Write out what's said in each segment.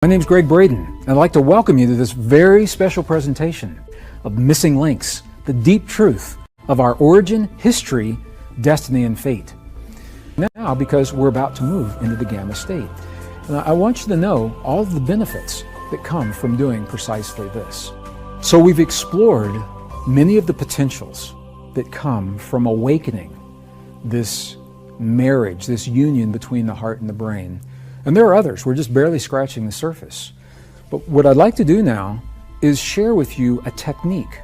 My name is Greg Braden, and I'd like to welcome you to this very special presentation of Missing Links, the deep truth of our origin, history, destiny, and fate. Now, because we're about to move into the Gamma state. And I want you to know all of the benefits that come from doing precisely this. So we've explored many of the potentials that come from awakening this marriage, this union between the heart and the brain. And there are others. We're just barely scratching the surface. But what I'd like to do now is share with you a technique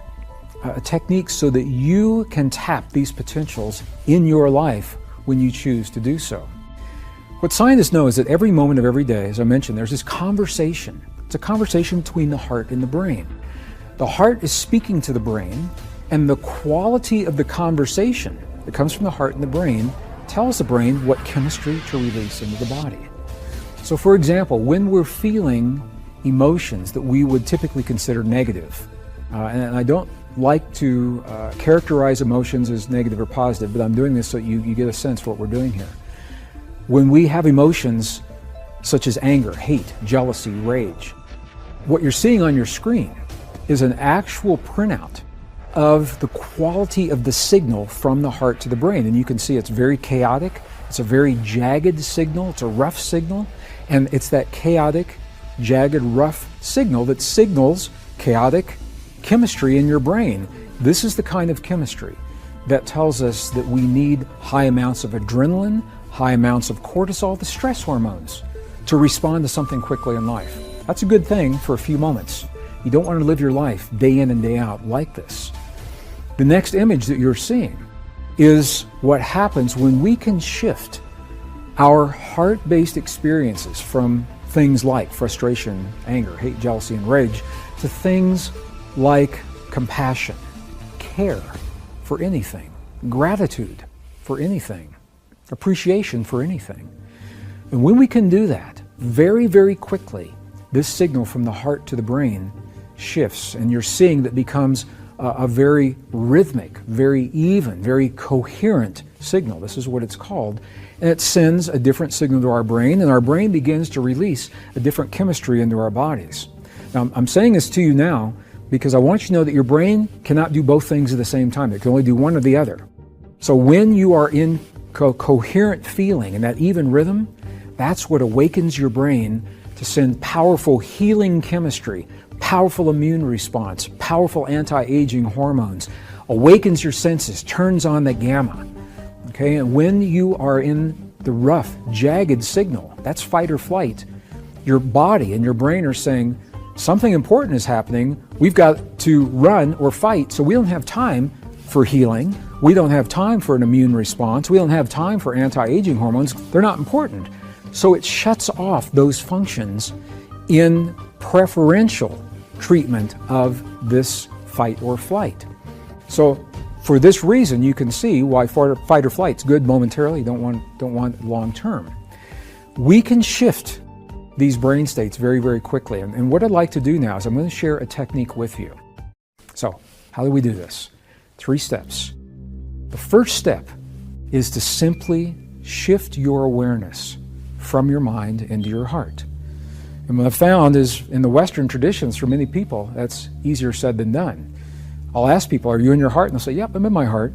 so that you can tap these potentials in your life when you choose to do so. What scientists know is that every moment of every day, as I mentioned, there's this conversation. It's a conversation between the heart and the brain. The heart is speaking to the brain, and the quality of the conversation that comes from the heart and the brain tells the brain what chemistry to release into the body. So for example, when we're feeling emotions that we would typically consider negative, and I don't like to characterize emotions as negative or positive, but I'm doing this so you get a sense for what we're doing here. When we have emotions such as anger, hate, jealousy, rage, what you're seeing on your screen is an actual printout of the quality of the signal from the heart to the brain. And you can see it's very chaotic, it's a very jagged signal, it's a rough signal. And it's that chaotic, jagged, rough signal that signals chaotic chemistry in your brain. This is the kind of chemistry that tells us that we need high amounts of adrenaline, high amounts of cortisol, the stress hormones, to respond to something quickly in life. That's a good thing for a few moments. You don't want to live your life day in and day out like this. The next image that you're seeing is what happens when we can shift our heart-based experiences from things like frustration, anger, hate, jealousy, and rage to things like compassion, care for anything, gratitude for anything, appreciation for anything. And when we can do that, very, very quickly, this signal from the heart to the brain shifts, and you're seeing that becomes a very rhythmic, very even, very coherent signal. This is what it's called. And it sends a different signal to our brain, and our brain begins to release a different chemistry into our bodies. Now, I'm saying this to you now because I want you to know that your brain cannot do both things at the same time. It can only do one or the other. So when you are in coherent feeling and that even rhythm, that's what awakens your brain to send powerful healing chemistry, powerful immune response, powerful anti-aging hormones, awakens your senses, turns on the gamma. Okay, and when you are in the rough, jagged signal, that's fight or flight, your body and your brain are saying, something important is happening, we've got to run or fight, so we don't have time for healing, we don't have time for an immune response, we don't have time for anti-aging hormones, they're not important. So it shuts off those functions in preferential treatment of this fight or flight. So for this reason, you can see why fight or flight's good momentarily, don't want long term. We can shift these brain states very, very quickly. And what I'd like to do now is I'm going to share a technique with you. So how do we do this? 3 steps. The first step is to simply shift your awareness from your mind into your heart. And what I've found is in the Western traditions, for many people, that's easier said than done. I'll ask people, are you in your heart? And they'll say, yep, I'm in my heart.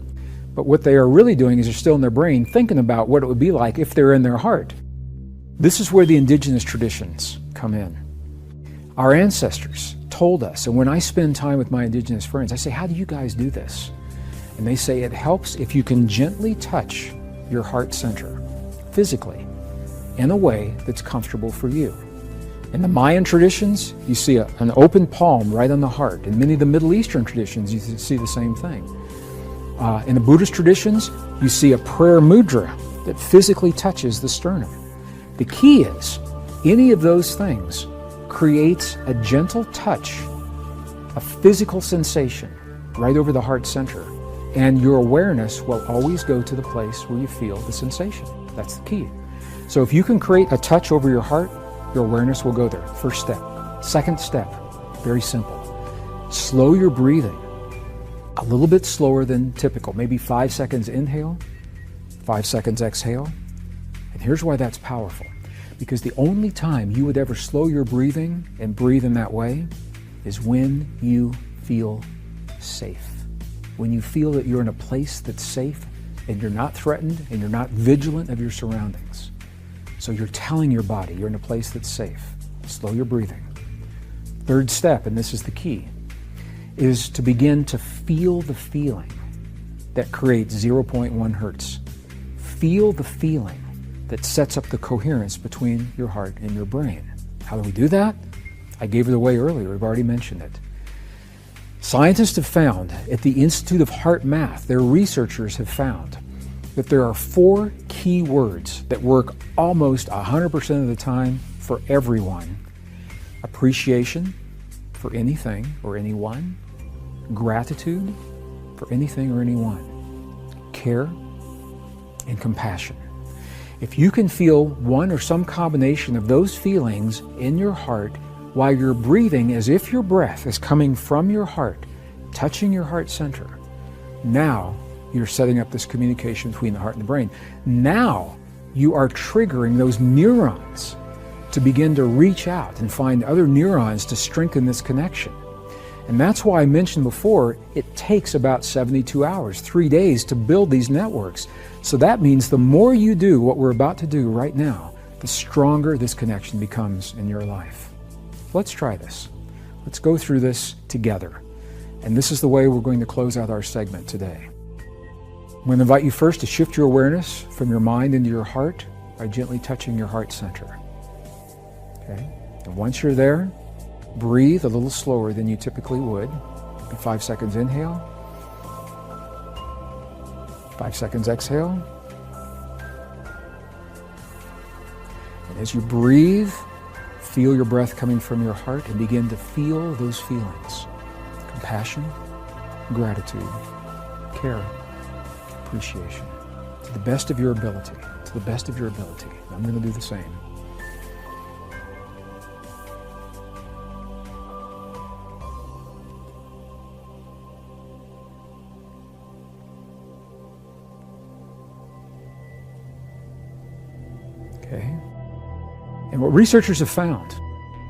But what they are really doing is they're still in their brain thinking about what it would be like if they're in their heart. This is where the indigenous traditions come in. Our ancestors told us, and when I spend time with my indigenous friends, I say, how do you guys do this? And they say it helps if you can gently touch your heart center, physically, in a way that's comfortable for you. In the Mayan traditions, you see an open palm right on the heart. In many of the Middle Eastern traditions, you see the same thing. In the Buddhist traditions, you see a prayer mudra that physically touches the sternum. The key is, any of those things creates a gentle touch, a physical sensation right over the heart center, and your awareness will always go to the place where you feel the sensation. That's the key. So if you can create a touch over your heart, your awareness will go there. First step. Second step, very simple. Slow your breathing a little bit slower than typical. Maybe 5 seconds inhale, 5 seconds exhale. And here's why that's powerful. Because the only time you would ever slow your breathing and breathe in that way is when you feel safe. When you feel that you're in a place that's safe and you're not threatened and you're not vigilant of your surroundings. So you're telling your body you're in a place that's safe. Slow your breathing. Third step, and this is the key, is to begin to feel the feeling that creates 0.1 hertz. Feel the feeling that sets up the coherence between your heart and your brain. How do we do that? I gave it away earlier. We've already mentioned it. Scientists have found at the Institute of Heart Math, their researchers have found that there are 4 key words that work almost 100% of the time for everyone. Appreciation for anything or anyone. Gratitude for anything or anyone. Care and compassion. If you can feel one or some combination of those feelings in your heart while you're breathing as if your breath is coming from your heart, touching your heart center, now you're setting up this communication between the heart and the brain. Now you are triggering those neurons to begin to reach out and find other neurons to strengthen this connection. And that's why I mentioned before, it takes about 72 hours, 3 days to build these networks. So that means the more you do what we're about to do right now, the stronger this connection becomes in your life. Let's try this. Let's go through this together. And this is the way we're going to close out our segment today. I'm going to invite you first to shift your awareness from your mind into your heart by gently touching your heart center. Okay? And once you're there, breathe a little slower than you typically would. 5 seconds inhale. 5 seconds exhale. And as you breathe, feel your breath coming from your heart and begin to feel those feelings. Compassion, gratitude, care, appreciation. To the best of your ability. To the best of your ability. I'm going to do the same. Okay. And what researchers have found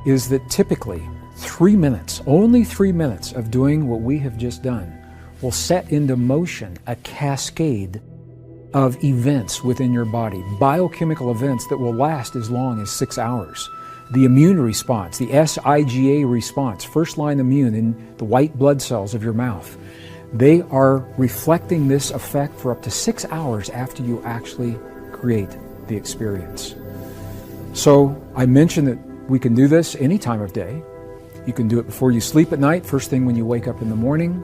is that typically 3 minutes, only 3 minutes of doing what we have just done will set into motion a cascade of events within your body, biochemical events that will last as long as 6 hours. The immune response, the SIGA response, first line immune in the white blood cells of your mouth, they are reflecting this effect for up to 6 hours after you actually create the experience. So I mentioned that we can do this any time of day. You can do it before you sleep at night, first thing when you wake up in the morning.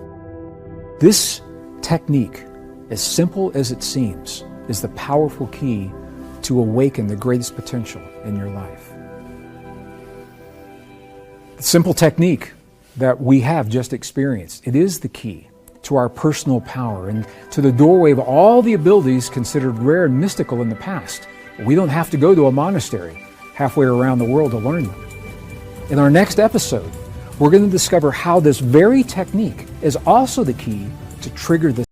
This technique, as simple as it seems, is the powerful key to awaken the greatest potential in your life. The simple technique that we have just experienced, it is the key to our personal power and to the doorway of all the abilities considered rare and mystical in the past. We don't have to go to a monastery halfway around the world to learn them. In our next episode, we're going to discover how this very technique is also the key to trigger this